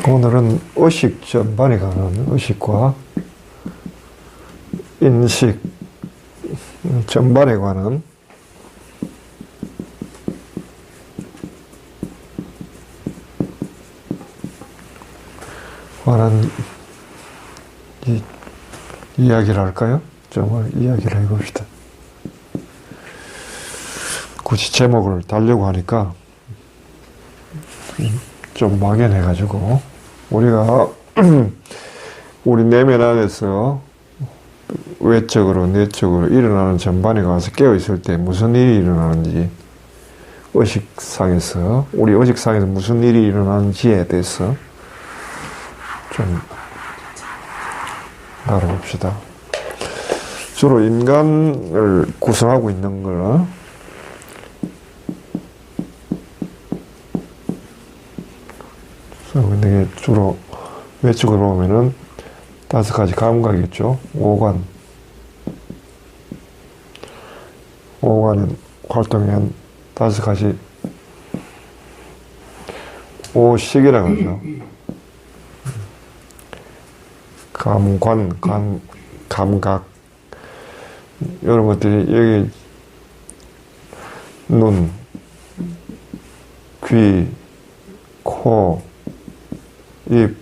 오늘은 의식 전반에 관한 의식과 인식 전반에 관한 이야기를 할까요? 정말 이야기를 해봅시다. 굳이 제목을 달려고 하니까 좀 막연해가지고 우리가 우리 내면 안에서 외적으로 내적으로 일어나는 전반에 가서 깨어있을 때 무슨 일이 일어나는지 의식상에서 우리 의식상에서 무슨 일이 일어나는지에 대해서 좀 알아봅시다. 주로 인간을 구성하고 있는 걸 근데 주로 외적으로 보면은 5가지 감각이 있죠. 오관은 활동이 한 5가지 오식이라고 하죠. 감각 이런 것들이 여기 눈, 귀, 코, 입,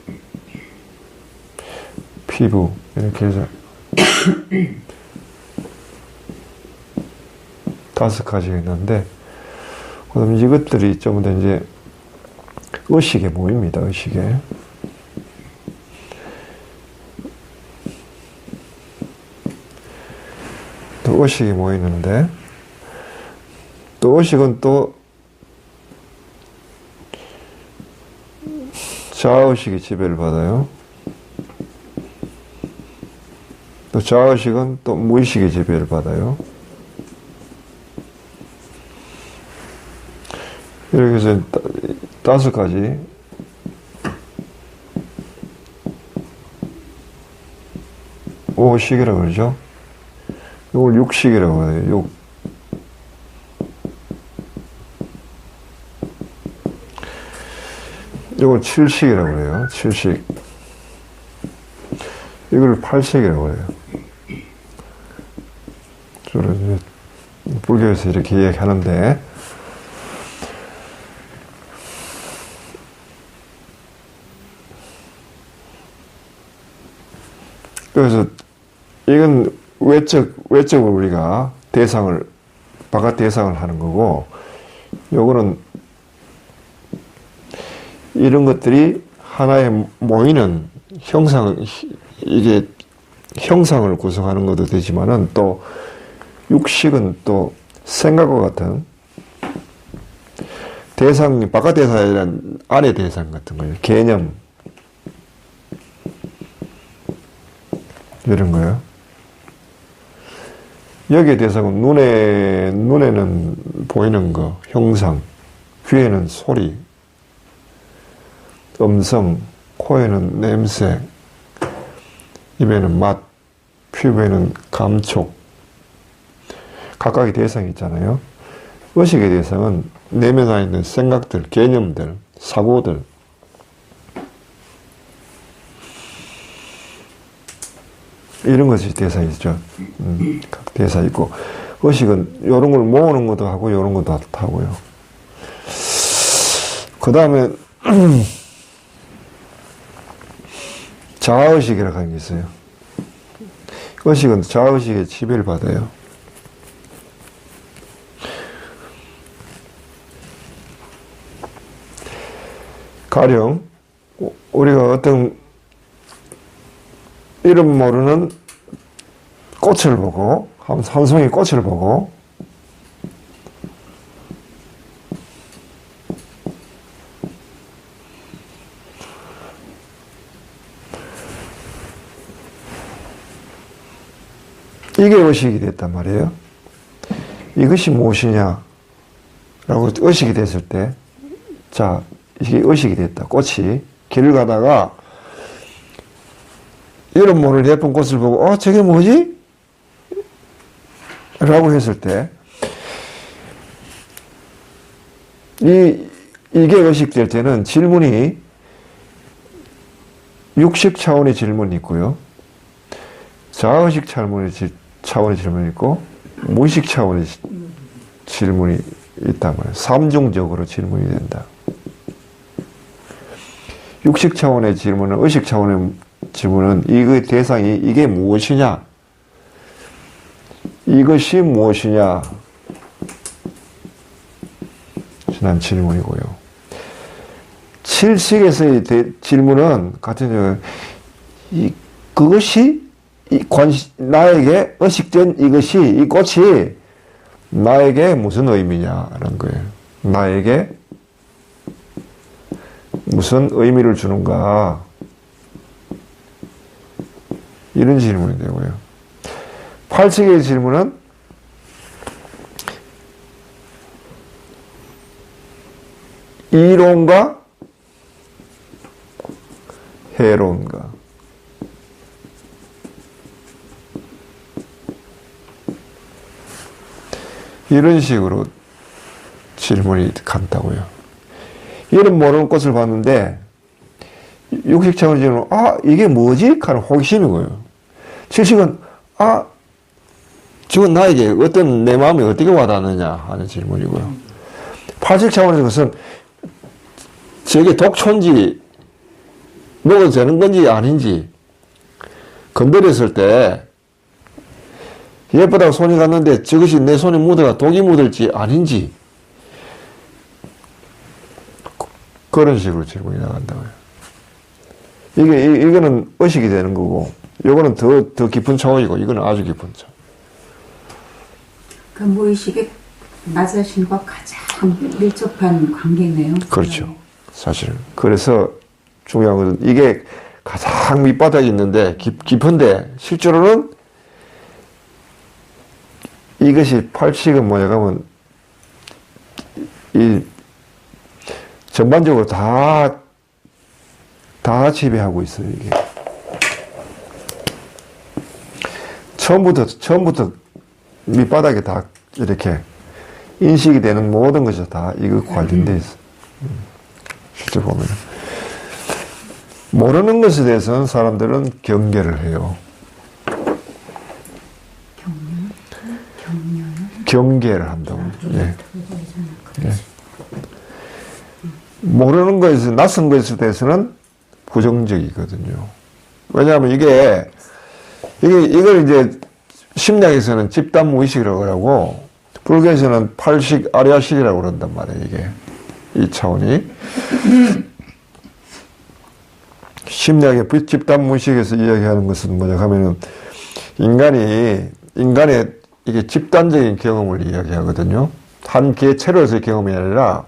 피부 이렇게 해서 5가지가 있는데 그럼 이것들이 좀 더 이제 의식에 모입니다. 의식에. 또 의식이 모이는데 또 의식은 또 자아의식이 지배를 받아요. 또 자아의식은 또 무의식의 지배를 받아요. 이렇게 해서 5가지 오식이라고 그러죠. 이걸 육식이라고 해요. 이걸 7식이라고 그래요. 7식. 이걸 8식이라고 그래요. 주로 이제 불교에서 이렇게 이야기하는데 그래서 이건 외적으로 우리가 바깥 대상을 하는 거고 요거는 이런 것들이 하나에 모이는 이게 형상을 구성하는 것도 되지만은 또 육식은 또 생각과 같은 대상, 바깥 대상이란 안의 대상 같은 거예요. 개념. 이런 거예요. 여기에 대상은 눈에는 보이는 거, 형상, 귀에는 소리, 음성, 코에는 냄새, 입에는 맛, 피부에는 감촉, 각각의 대상이 있잖아요. 의식의 대상은 내면 안에 있는 생각들, 개념들, 사고들, 이런 것이 대상이죠. 각 대상이 있고, 의식은 이런 걸 모으는 것도 하고, 이런 것도 하고요. 그 다음에, 자아의식이라고 하는 게 있어요. 의식은 자아의식의 지배를 받아요. 가령, 우리가 어떤 이름 모르는 꽃을 보고, 한 송이 꽃을 보고, 이게 의식이 됐단 말이에요. 이것이 무엇이냐? 라고 의식이 됐을 때, 자, 이게 의식이 됐다. 꽃이 길을 가다가 이름 모를 예쁜 꽃을 보고 저게 뭐지? 라고 했을 때 이게 의식될 때는 질문이 육식 차원의 질문이 있고요. 자의식 차원의 질문이 있고, 무의식 차원의 질문이 있단 말이에요. 삼중적으로 질문이 된다. 육식 차원의 질문은, 의식 차원의 질문은 이의 대상이 이게 무엇이냐? 이것이 무엇이냐? 난 질문이고요. 칠식에서의 질문은 같은 그것이 나에게 의식된 이것이 이 꽃이 나에게 무슨 의미냐라는 거예요. 나에게 무슨 의미를 주는가? 이런 질문이 되고요. 팔식의 질문은 이론가 해론가. 이런 식으로 질문이 간다고요. 이름 모르는 꽃을 봤는데 육식 차원의 질문은 이게 뭐지? 하는 호기심인 거예요. 칠식은 저건 나에게 어떤 내 마음이 어떻게 와닿느냐 하는 질문이고요. 팔식 차원의 것은 저게 독초인지 먹어도 되는 건지 아닌지 건드렸을 때 예쁘다고 손이 갔는데 저것이 내 손에 묻어가 독이 묻을지 아닌지 그런 식으로 질문이 나간다고요. 이거는 의식이 되는 거고 이거는 더 깊은 차원이고 이거는 아주 깊은 차원. 그 무의식의 나 자신과 가장 밀접한 관계네요. 그렇죠. 사실은. 그래서 중요한 것은 이게 가장 밑바닥에 있는데 깊은데 실제로는 이것이 팔식은 뭐냐 하면 이 전반적으로 다 지배하고 있어요. 이게 처음부터 밑바닥에 다 이렇게 인식이 되는 모든 것이 다 이거 관련돼 있어. 실제 보면 모르는 것에 대해서는 사람들은 경계를 해요. 경계를 한다고. 예. 예. 모르는 것에 낯선 것에 대해서는 부정적이거든요. 왜냐하면 이걸 이제 심리학에서는 집단 무의식이라고 하고 불교에서는 팔식 아리아식이라고 그런단 말이에요. 이게 이 차원이 심리학의 집단 무의식에서 이야기하는 것은 뭐냐 하면은 인간의 이게 집단적인 경험을 이야기하거든요. 한 개체로서의 경험이 아니라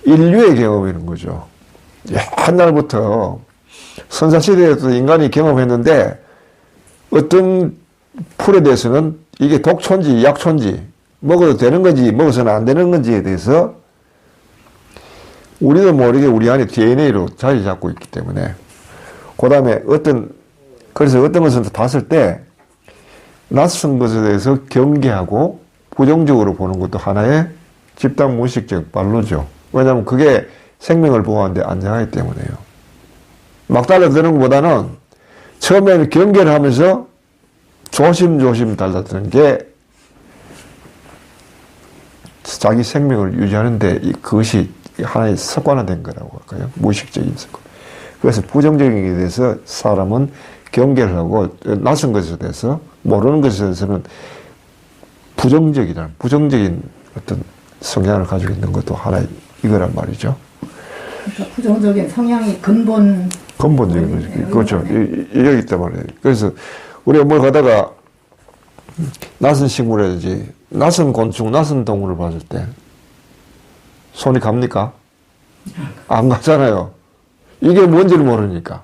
인류의 경험이라는 거죠. 옛날부터 선사시대에도 인간이 경험했는데 어떤 풀에 대해서는 이게 독초인지 약초인지 먹어도 되는 건지 먹어서는 안 되는 건지에 대해서 우리도 모르게 우리 안에 DNA로 자리 잡고 있기 때문에 그 다음에 그래서 어떤 것을 봤을 때 낯선 것에 대해서 경계하고 부정적으로 보는 것도 하나의 집단 무의식적 발로죠. 왜냐하면 그게 생명을 보호하는데 안전하기 때문에요. 막 달라드는 것보다는 처음에는 경계를 하면서 조심조심 달라드는 게 자기 생명을 유지하는데 그것이 하나의 습관화된 거라고 할까요? 무의식적인 습관. 그래서 부정적인 것에 대해서 사람은 경계를 하고 낯선 것에 대해서 모르는 것에 대해서는 부정적인 어떤 성향을 가지고 있는 것도 하나의 이거란 말이죠. 그러니까 부정적인 성향이 근본적인 거죠. 그렇죠. 이러기 때문에. 그래서 우리가 뭘 가다가 낯선 식물이라든지 낯선 곤충, 낯선 동물을 봤을 때 손이 갑니까? 안 가잖아요. 이게 뭔지를 모르니까.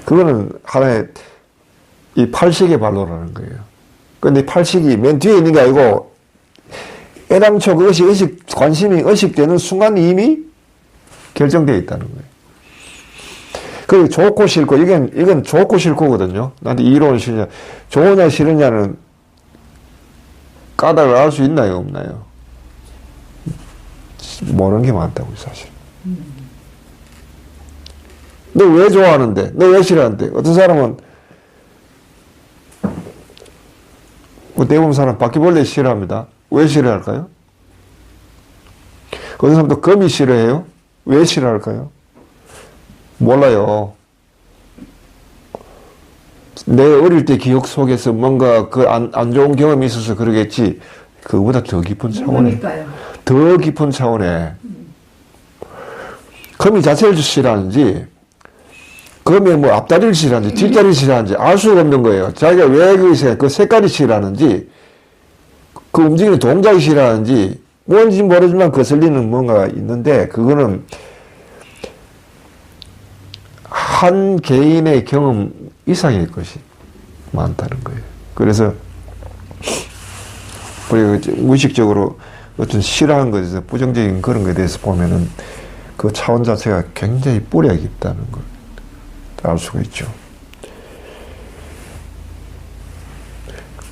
그거는 하나의 이 팔식의 발로라는 거예요. 근데 팔식이 맨 뒤에 있는 게 아니고 애당초 그것이 관심이 의식되는 순간 이미 결정되어 있다는 거예요. 그리고 좋고 싫고, 이건 좋고 싫고거든요. 나한테 이론을 싫냐, 좋으냐 싫으냐는 까닭을 알 수 있나요, 없나요? 모르는 게 많다고요, 사실. 너 왜 좋아하는데? 너 왜 싫어하는데? 어떤 사람은 뭐 대부분 사람 바퀴벌레 싫어합니다. 왜 싫어할까요? 어떤 사람도 거미 싫어해요? 왜 싫어할까요? 몰라요. 내 어릴 때 기억 속에서 뭔가 그 안 좋은 경험이 있어서 그러겠지. 그거보다 더 깊은 차원에. 더 깊은 차원에. 거미 자체를 싫어하는지, 거미의 뭐 앞다리를 싫어하는지, 뒷다리를 싫어하는지 알 수가 없는 거예요. 자기가 왜 그 색깔이 싫어하는지, 그 움직이는 동작이 싫어하는지, 뭔지 모르지만 거슬리는 뭔가가 있는데, 그거는 한 개인의 경험 이상의 것이 많다는 거예요. 그래서 우리가 무의식적으로 어떤 싫어하는 것에서 부정적인 그런 것에 대해서 보면은 그 차원 자체가 굉장히 뿌리가 깊다는 걸 알 수가 있죠.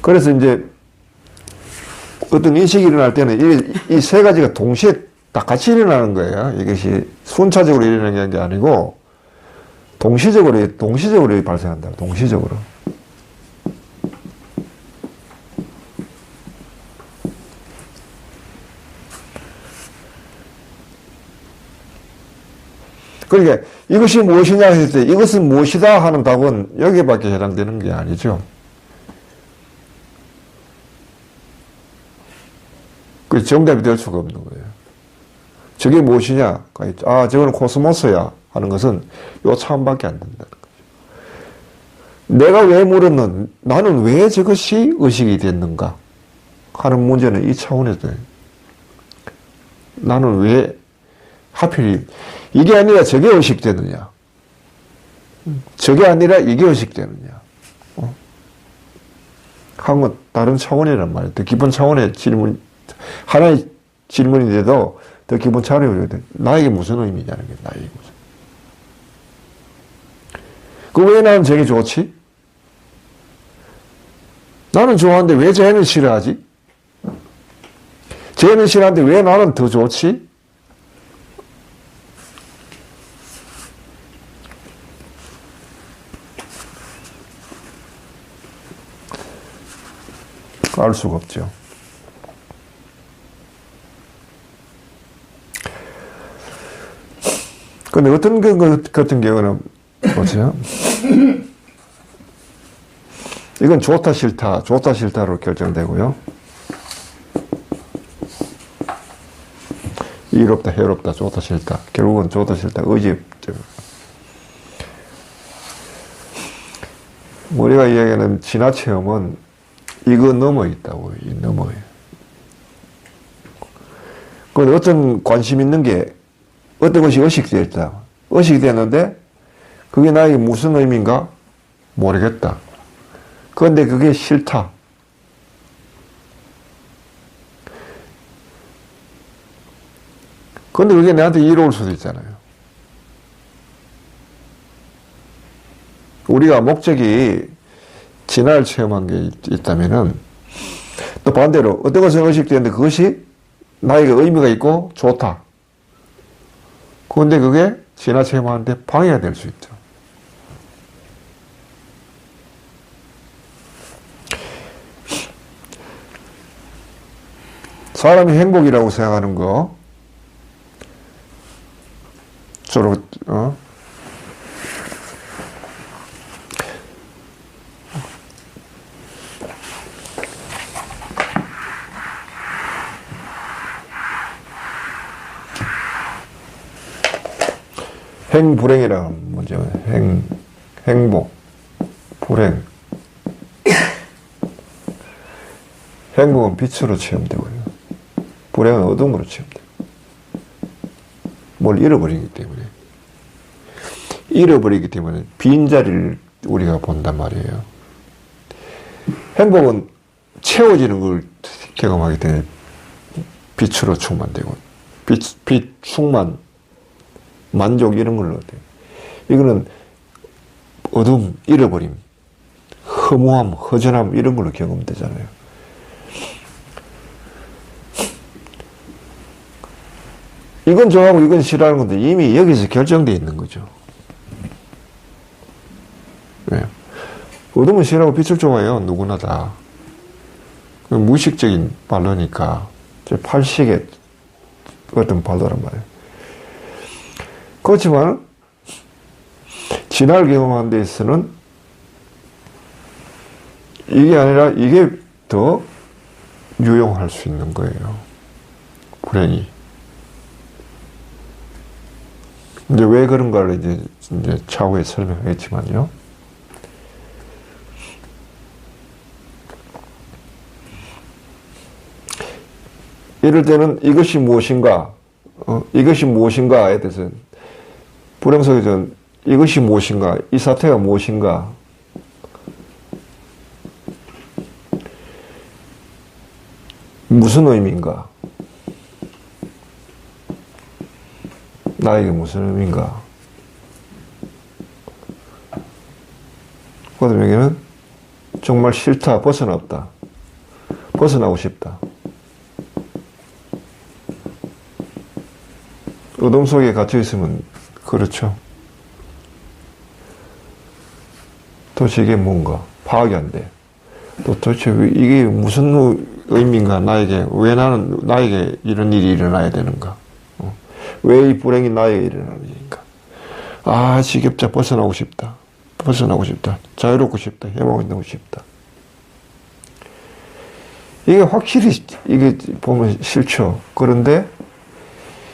그래서 이제 어떤 인식이 일어날 때는 이 세 가지가 동시에 다 같이 일어나는 거예요. 이것이 순차적으로 일어나는 게 아니고 동시적으로 발생한다. 동시적으로. 그러니까 이것이 무엇이냐 했을 때 이것은 무엇이다 하는 답은 여기밖에 해당되는 게 아니죠. 그 정답이 될 수가 없는 거예요. 저게 무엇이냐? 아, 저거는 코스모스야 하는 것은 요 차원밖에 안 된다는 거죠. 내가 왜 물었는, 나는 왜 저것이 의식이 됐는가 하는 문제는 이 차원에서 나는 왜 하필 이게 아니라 저게 의식되느냐, 저게 아니라 이게 의식되느냐 하는 건 다른 차원이란 말이에요. 더 깊은 차원의 질문, 하나의 질문인데도 더 기본 차원이 돼. 나에게 무슨 의미냐는 게 나에게 무슨. 그 왜 나는 저게 좋지? 나는 좋아하는데 왜 쟤는 싫어하지? 쟤는 싫어하는데 왜 나는 더 좋지? 알 수가 없죠. 근데 어떤 것 같은 경우는 뭐죠? 이건 좋다 싫다로 결정되고요. 이롭다 해롭다 좋다 싫다 결국은 좋다 싫다 의지죠. 우리가 이야기하는 진화 체험은 이거 넘어 있다고. 이 넘어요. 그런데 어떤 관심 있는 게 어떤 것이 의식되어 있다. 의식되었는데 그게 나에게 무슨 의미인가 모르겠다. 그런데 그게 싫다. 그런데 그게 나한테 이로울 수도 있잖아요. 우리가 목적이 진화를 체험한 게 있다면은 또 반대로 어떤 것은 의식되는데 그것이 나에게 의미가 있고 좋다. 그런데 그게 진화 체험하는데 방해가 될 수 있죠. 사람이 행복이라고 생각하는 거 주로 행불행이라는 문제가 행복, 불행. 행복은 빛으로 체험되고요. 불행은 어둠으로 체험돼요. 뭘 잃어버리기 때문에. 잃어버리기 때문에 빈자리를 우리가 본단 말이에요. 행복은 채워지는 걸 경험하기 때문에 빛으로 충만되고, 빛 충만, 만족 이런 걸로 돼요. 이거는 어둠, 잃어버림, 허무함, 허전함 이런 걸로 경험되잖아요. 이건 좋아하고 이건 싫어하는 건데 이미 여기서 결정되어 있는 거죠. 왜? 어둠은 싫어하고 빛을 좋아해요. 누구나 다. 무의식적인 발로니까. 팔식의 어떤 발로란 말이에요. 그렇지만, 진화를 경험한 데 있어서는 이게 아니라 이게 더 유용할 수 있는 거예요. 불행이. 이제 왜 그런가를 이제 차후에 설명하겠지만요. 이럴 때는 이것이 무엇인가, 이것이 무엇인가에 대해서 불행 속에서 이것이 무엇인가, 이 사태가 무엇인가, 무슨 의미인가, 나에게 무슨 의미인가. 그다음에는 정말 싫다, 벗어났다, 벗어나고 싶다. 어둠 속에 갇혀 있으면 그렇죠. 도대체 이게 뭔가 파악이 안 돼. 또 도대체 이게 무슨 의미인가, 왜 나에게 이런 일이 일어나야 되는가? 왜 이 불행이 나에게 일어나는 일인가? 아, 지겹자, 벗어나고 싶다. 벗어나고 싶다. 자유롭고 싶다. 해방되고 싶다. 이게 확실히, 이게 보면 싫죠. 그런데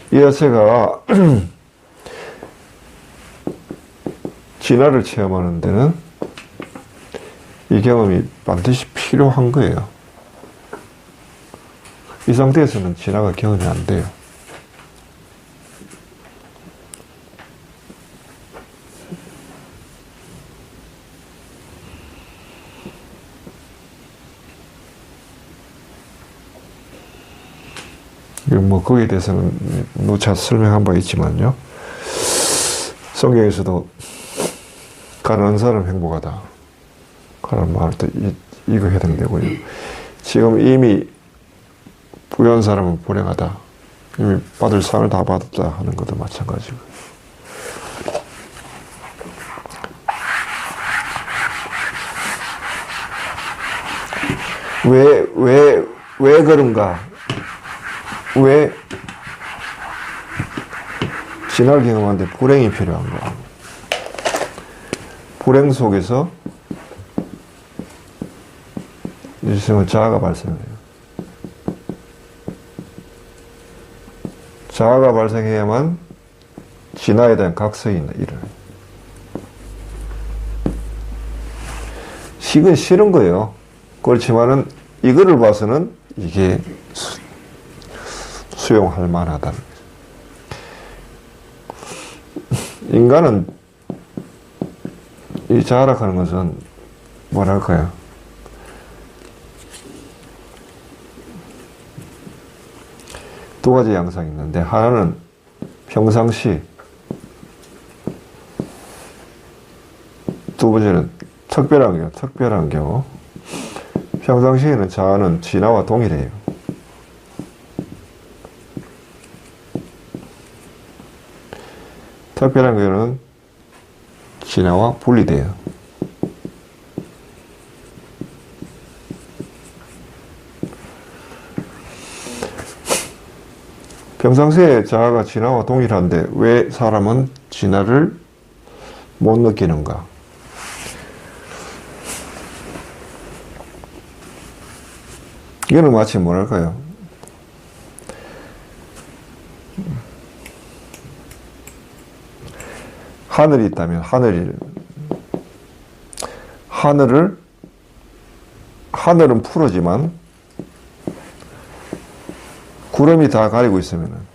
이 자체가 진화를 체험하는 데는 이 경험이 반드시 필요한 거예요. 이 상태에서는 진화가 경험이 안 돼요. 뭐 거기에 대해서는 누차 설명한 바 있지만요. 성경에서도 가난한 사람 행복하다. 그런 말도 이거 해당되고요. 지금 이미 부유한 사람은 불행하다. 이미 받을 상을 다 받았다 하는 것도 마찬가지고. 왜 그런가? 왜 진화를 경험하는데 불행이 필요한가? 불행 속에서 일생은 자아가 발생해요. 자아가 발생해야만 진화에 대한 각성이 일어나요. 식은 싫은 거예요. 그렇지만은 이거를 봐서는 이게 수용할 만하다. 인간은 이 자아락하는 것은 뭐랄까요? 두 가지 양상이 있는데 하나는 평상시, 두 번째는 특별한 경우. 평상시에는 자아는 진화와 동일해요. 특별한 경우는 진화와 분리돼요. 평상시에 자아가 진화와 동일한데 왜 사람은 진화를 못 느끼는가? 이거는 마치 뭐랄까요? 하늘이 있다면 하늘은 푸르지만 구름이 다 가리고 있으면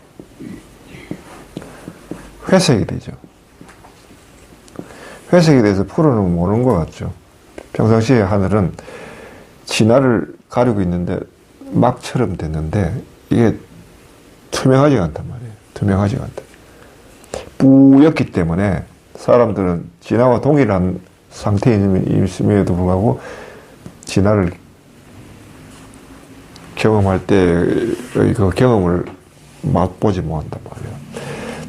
회색이 되죠. 회색이 돼서 푸르는 모르는 것 같죠. 평상시에 하늘은 진화를 가리고 있는데 막처럼 됐는데 이게 투명하지가 않단 말이에요. 투명하지가 않다. 뿌옇기 때문에 사람들은 진화와 동일한 상태에 있음에도 불구하고 진화를 경험할 때의 그 경험을 맛보지 못한단 말이에요.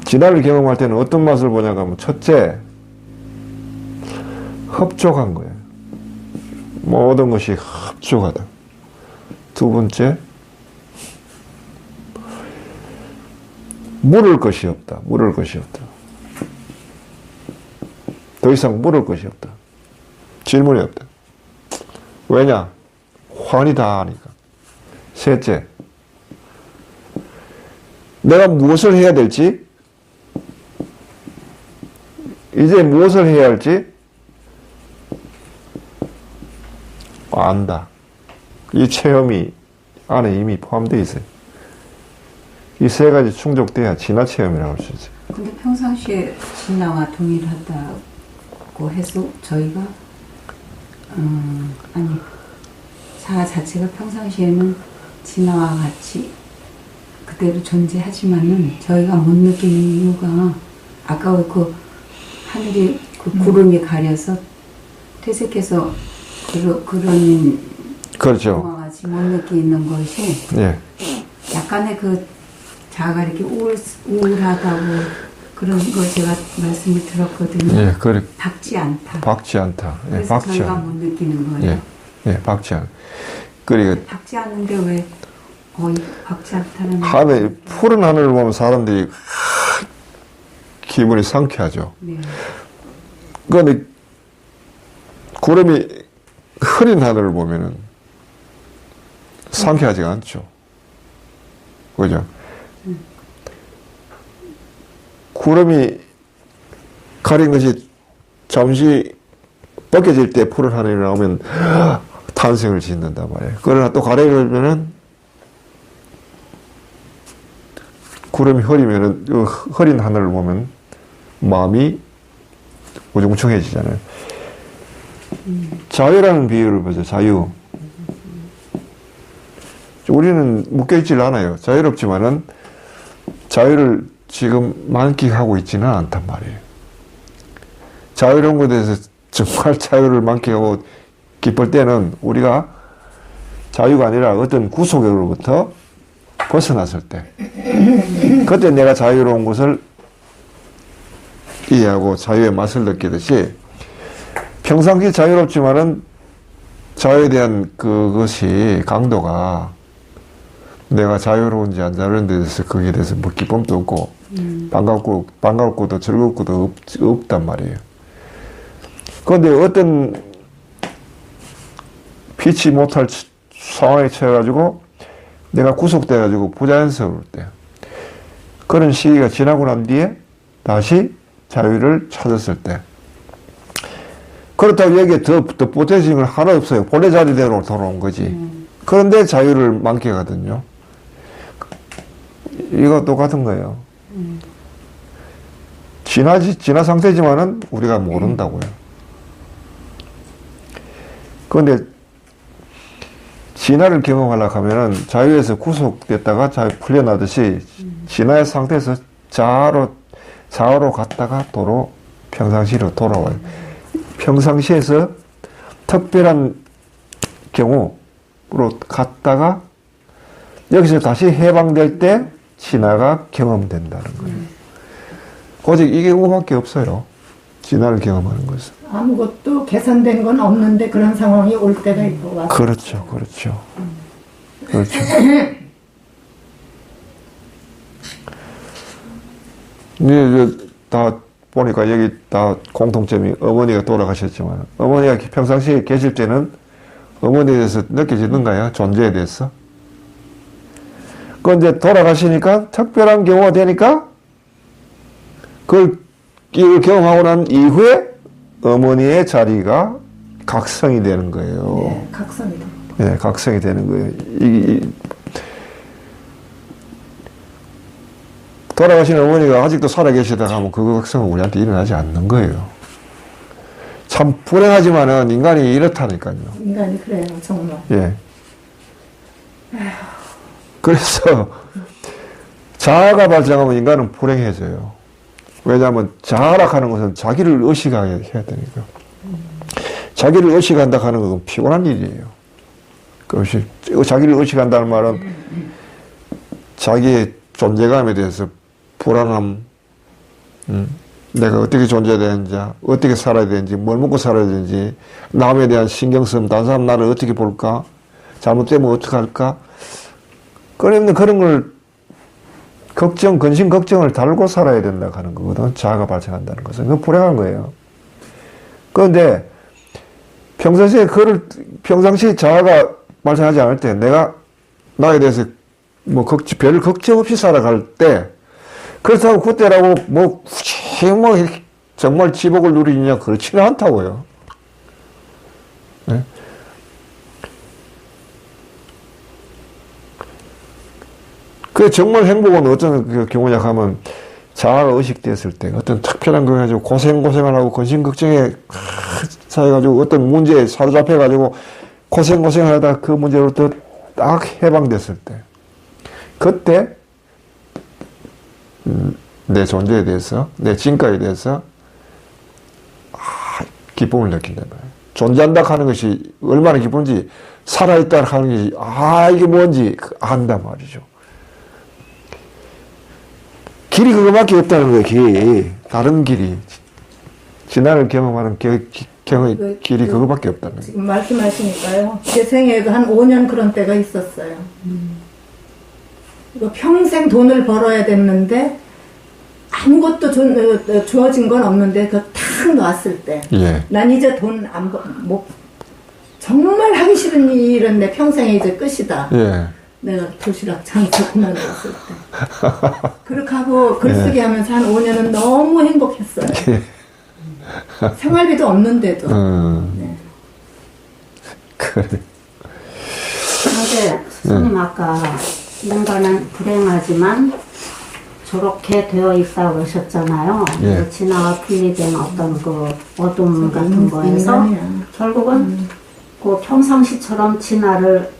진화를 경험할 때는 어떤 맛을 보냐고 하면 첫째, 흡족한 거예요. 모든 것이 흡족하다. 두 번째, 물을 것이 없다. 물을 것이 없다. 더 이상 물을 것이 없다. 질문이 없다. 왜냐? 환이 다 하니까. 셋째, 내가 무엇을 해야 될지, 이제 무엇을 해야 할지 안다. 이 체험이 안에 이미 포함되어 있어요. 이 세 가지 충족돼야 진화 체험이라고 할 수 있어요. 근데 평상시에 진화와 동일하다고 해서 저희가 아니 자아 자체가 평상시에는 진화와 같이 그대로 존재하지만은 저희가 못 느끼는 이유가 아까 그 하늘이 그 구름이 가려서 퇴색해서 그런 그렇죠. 동화 같이 못 느끼는 것이 예. 약간의 그 자아가 이렇게 우울하다고 그런 걸 제가 말씀을 들었거든요. 예, 그래. 박지 않다. 박지 않다. 예, 그래서 박지 저희가 않. 못 느끼는 거예요. 예, 예, 박지 않. 그리고 박지 않는데 왜 박지 않다는 하늘, 푸른 하늘을 보면 사람들이 기분이 상쾌하죠. 네. 그런데 구름이 흐린 하늘을 보면은 상쾌하지가 않죠. 그죠? 구름이 가린 것이 잠시 벗겨질 때 푸른 하늘이 나오면 탄생을 짓는단 말이에요. 그러나 또 가려면은 구름이 흐리면은 흐린 하늘을 보면 마음이 우중충해지잖아요. 자유라는 비유를 보죠. 자유. 우리는 묶여있질 않아요. 자유롭지만은 자유를 지금 만끽하고 있지는 않단 말이에요. 자유로운 것에 대해서 정말 자유를 만끽하고 기쁠 때는 우리가 자유가 아니라 어떤 구속으로부터 벗어났을 때 그때 내가 자유로운 것을 이해하고 자유의 맛을 느끼듯이 평상시 자유롭지만은 자유에 대한 그것이 강도가 내가 자유로운지 안 자유로운지 대해서 거기에 대해서 뭐 기쁨도 없고 반갑고도 즐겁고도 없단 말이에요. 그런데 어떤 피치 못할 상황에 처해가지고 내가 구속돼가지고 부자연스러울 때 그런 시기가 지나고 난 뒤에 다시 자유를 찾았을 때 그렇다고 여기에 더 보태진 건 하나 없어요. 본래 자리대로 돌아온 거지. 그런데 자유를 만끽하거든요. 이거 똑같은 거예요. 진화 상태지만은 우리가 모른다고요. 그런데 진화를 경험하려고 하면은 자유에서 구속됐다가 자유 풀려나듯이 진화의 상태에서 자아로 갔다가 도로 평상시로 돌아와요. 평상시에서 특별한 경우로 갔다가 여기서 다시 해방될 때 진화가 경험된다는 거예요. 오직 이 경우밖에 없어요. 진화를 경험하는 것은. 아무것도 계산된 건 없는데 그런 상황이 올 때가 있고 와서. 그렇죠. 그렇죠. 그렇죠. 이제 다 보니까 여기 다 공통점이 어머니가 돌아가셨지만 어머니가 평상시에 계실 때는 어머니에 대해서 느껴지는가요? 존재에 대해서? 그런데 돌아가시니까 특별한 경우가 되니까 이걸 경험하고 난 이후에 어머니의 자리가 각성이 되는 거예요. 네, 각성이 됩니다. 네, 각성이 되는 거예요. 돌아가신 어머니가 아직도 살아계시다가 하면 그 각성은 우리한테 일어나지 않는 거예요. 참 불행하지만은 인간이 이렇다니까요. 인간이 그래요, 정말. 예. 그래서 자아가 발생하면 인간은 불행해져요. 왜냐하면 자아락하는 것은 자기를 의식하게 해야 되니까. 자기를 의식한다 하는 것은 피곤한 일이에요. 그것이 자기를 의식한다는 말은 자기의 존재감에 대해서 불안함, 내가 어떻게 존재해야 되는지, 어떻게 살아야 되는지, 뭘 먹고 살아야 되는지, 남에 대한 신경쓰임, 다른 사람 나를 어떻게 볼까, 잘못되면 어떻게 할까, 끊임없는 그런 걸 근심 걱정을 달고 살아야 된다 하는 거거든. 자아가 발생한다는 것은. 그건 불행한 거예요. 그런데 평상시에 자아가 발생하지 않을 때, 내가 나에 대해서 별 걱정 없이 살아갈 때, 그렇다고 그때라고 정말 지복을 누리느냐, 그렇지는 않다고요. 네? 그 정말 행복은 어떤 그 경우냐 하면, 자아가 의식됐을 때, 어떤 특별한 거 가지고 고생을 하고 근심 걱정에 사해가지고 어떤 문제에 사로잡혀가지고 고생을 하다 그 문제로부터 딱 해방됐을 때, 그때 내 존재에 대해서, 내 진가에 대해서 기쁨을 느낀단 말이에요. 존재한다 하는 것이 얼마나 기쁜지, 살아있다 하는 것이 이게 뭔지 안단 말이죠. 길이 그거밖에 없다는 거예요. 길이. 다른 길이. 지난을 경험하는 길이 그거밖에 없다는 거예요. 지금 말씀하시니까요. 제 생애에도 한 5년 그런 때가 있었어요. 이거 평생 돈을 벌어야 됐는데 아무것도 주어진 건 없는데 그거 탁 놨을 때, 예. 난 이제 돈 정말 하기 싫은 일인데 평생에 이제 끝이다. 예. 내가 도시락 장사 그만뒀을 때. 그렇게 하고 글쓰기 하면서 한 5년은 너무 행복했어요. 생활비도 없는데도. 네. 그래. 근데 스님 아까 인간은 불행하지만 저렇게 되어 있다고 그러셨잖아요. 예. 진화와 분리된 어떤 그 어둠 같은 거에서 결국은 그 평상시처럼 진화를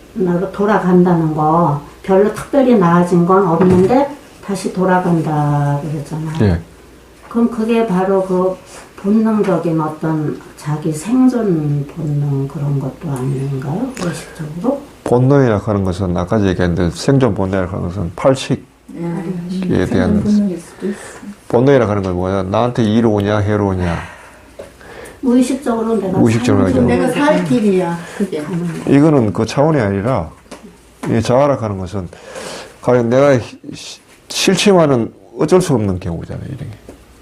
돌아간다는 거, 별로 특별히 나아진 건 없는데 다시 돌아간다 그랬잖아요. 예. 그럼 그게 바로 그 본능적인 어떤 자기 생존 본능 그런 것도 아닌가요? 의식적으로? 본능이라 하는 것은 아까 얘기했는데 생존 본능이라 하는 것은 팔식에 대한 본능이라 하는 건 뭐야? 나한테 이로우냐 해로우냐. 무의식적으로 내가 무의식적으로 하죠. 내가 살 길이야 그게. 이거는 그 차원이 아니라 이 자아라 하는 것은 과연 내가 싫지만은 어쩔 수 없는 경우잖아요. 이게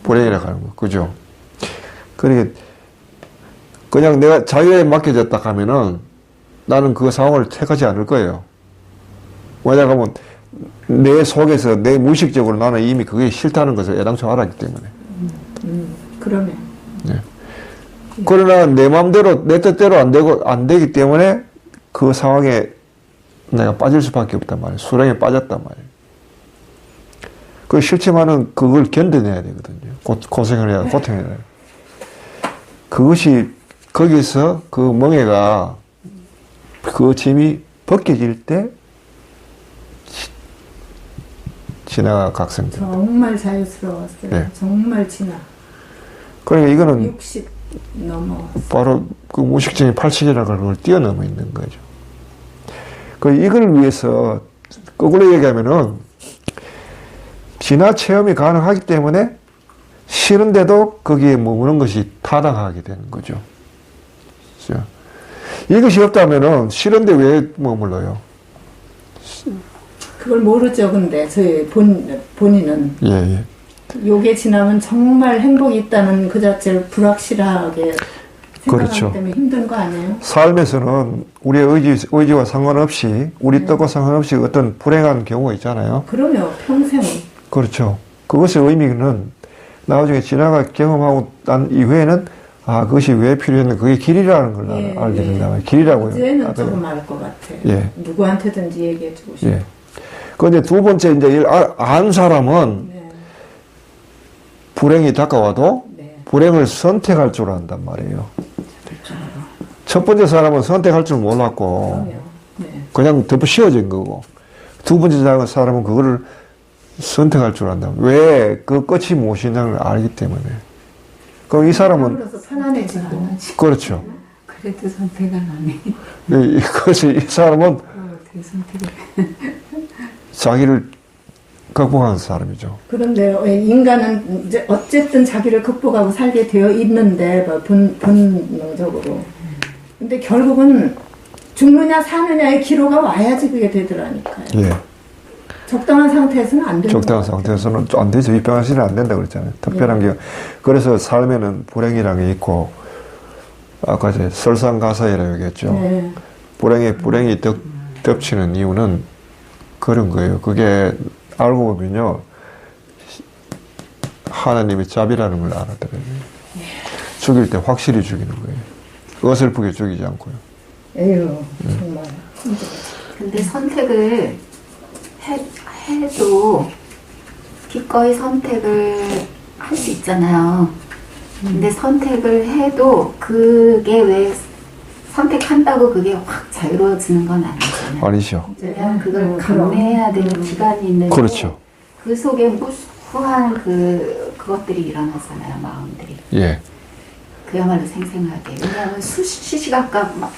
불행이라 하는 거, 그죠? 그러니까 그냥 내가 자유에 맡겨졌다 하면은 나는 그 상황을 택하지 않을 거예요. 왜냐하면 내 속에서 내 무의식적으로 나는 이미 그게 싫다는 것을 애당초 알았기 때문에. 그러면. 네. 그러나 내 마음대로 내 뜻대로 안 되기 때문에 그 상황에 내가 빠질 수밖에 없단 말이에요. 수렁에 빠졌단 말이에요. 그 싫지만은 그걸 견뎌내야 되거든요. 고생을 해야, 고통을 해야. 그것이 거기서 그 멍에가 그 짐이 벗겨질 때 진화가 각성돼요. 정말 자유스러웠어요. 네. 정말 진화. 그러니까 이거는 60 넘어. 바로 그 무의식적인 팔칙이라는 걸 뛰어넘어 있는 거죠. 그 이걸 위해서 거꾸로 얘기하면은 진화 체험이 가능하기 때문에 싫은데도 거기에 머무는 것이 타당하게 되는 거죠. 그렇죠? 이것이 없다면은 싫은데 왜 머물러요? 그걸 모르죠. 근데 저희 본인은 예. 요게 지나면 정말 행복이 있다는 그 자체를 불확실하게 생각하기 그렇죠. 때문에 힘든 거 아니에요? 삶에서는 우리의 의지와 상관없이 우리 뜻과 상관없이 어떤 불행한 경우가 있잖아요. 그러면 평생은. 그렇죠. 그것의 의미는 나중에 지나가 경험하고 난 이후에는 그것이 왜 필요했는데 그게 길이라는 걸 알게 된다면 길이라고요. 이제는 조금 알 것 같아요. 예. 누구한테든지 얘기해주고 싶어요. 예. 그런데 두 번째 이제 안 사람은 네. 불행이 다가와도 네. 불행을 선택할 줄 안단 말이에요. 첫 번째 사람은 선택할 줄 몰랐고 그럼요. 네. 그냥 덮어 씌워진 거고 두 번째 사람은 그거를 선택할 줄 안다. 왜 그 끝이 무엇이냐를 알기 때문에. 그럼 이 사람은 그래서 편안해지고. 그렇죠. 그래도 선택을 안 해. 그것이 이 사람은 어떻게 선택을 해. 자기를 극복하는 사람이죠. 그런데 왜 인간은 이제 어쨌든 자기를 극복하고 살게 되어 있는데 뭐 본능적으로. 근데 결국은 죽느냐 사느냐의 기로가 와야지 그게 되더라니까요. 예. 적당한 상태에서는 안 되는 적당한 거죠. 상태에서는 안 되죠. 입양하시면 안 된다 그랬잖아요. 특별한 게 그래서 삶에는 불행이라는 게 있고 아까 이제 설상가사이라고 얘기했죠. 네. 불행이 덮치는 이유는 그런 거예요. 그게 알고 보면요. 하나님의 자비라는 걸 알아들어요. 죽일 때 확실히 죽이는 거예요. 어설프게 죽이지 않고요. 에휴, 정말. 근데 선택을 해도 기꺼이 선택을 할 수 있잖아요. 근데 선택을 해도 그게 왜 선택한다고 그게 확 자유로워지는 건 아니잖아요. 아니죠. 왜냐면 그걸 감내해야 되는 기간이 있는데 그렇죠. 그 속에 무수한 그것들이 일어나잖아요. 마음들이. 예. 그야말로 생생하게. 왜냐하면 시시각각 막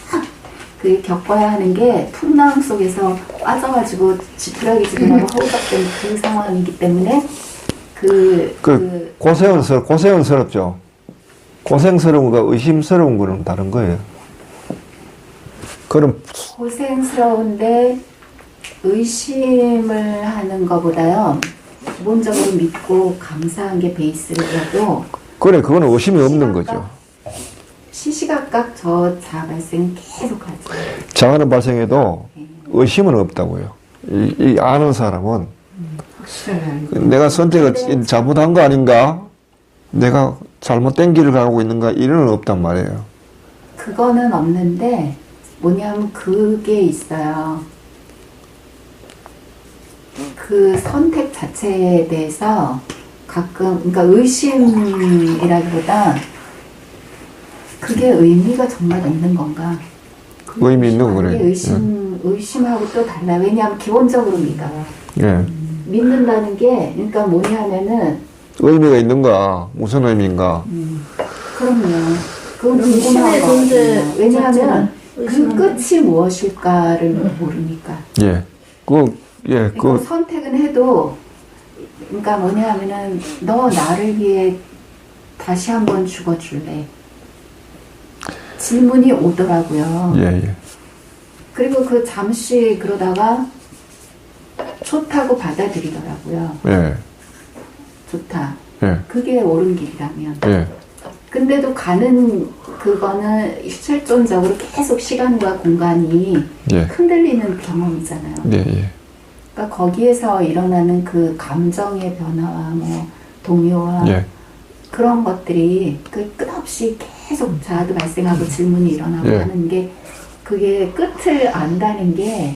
그 겪어야 하는 게 풍랑 속에서 빠져가지고 지푸라기지근하고 허우적된 그 상황이기 때문에 고생스럽죠. 고생스러운 거 의심스러운 거는 다른 거예요. 그럼 고생스러운데 의심을 하는 것보다요. 기본적으로 믿고 감사한 게 베이스라도 그래 그거는 의심이 없는 거죠. 시시각각 저 자아 발생 계속하죠. 자아는 발생해도 의심은 없다고요. 이 아는 사람은 내가 선택을 잘못한 거 아닌가? 내가 잘못된 길을 가고 있는가? 이런 없단 말이에요. 그거는 없는데 뭐냐면 그게 있어요. 그 선택 자체에 대해서 가끔 그러니까 의심이라기보다 그게 의미가 정말 있는 건가? 의미 있는 거 그래. 의심하고 또 달라요. 왜냐하면 기본적으로 믿어요. 예. 믿는다는 게 그러니까 뭐냐면은 의미가 있는가? 무슨 의미인가? 그럼요. 그건 신의 궁금한 존재 거거든요. 왜냐하면 자체는 그 의심하는 끝이 무엇일까를 모르니까. 예. 그러니까 선택은 해도 그러니까 뭐냐면은 너 나를 위해 다시 한번 죽어줄래? 질문이 오더라고요. 예. 그리고 그 잠시 그러다가 좋다고 받아들이더라고요. 예. 좋다. 예. 그게 옳은 길이라면. 예. 근데도 가는 그거는 실존적으로 계속 시간과 공간이 예. 흔들리는 경험이잖아요. 예. 그러니까 거기에서 일어나는 그 감정의 변화와 뭐 동요와 예. 그런 것들이 그 끝없이 계속 자아도 발생하고 질문이 일어나고 예. 하는 게 그게 끝을 안다는 게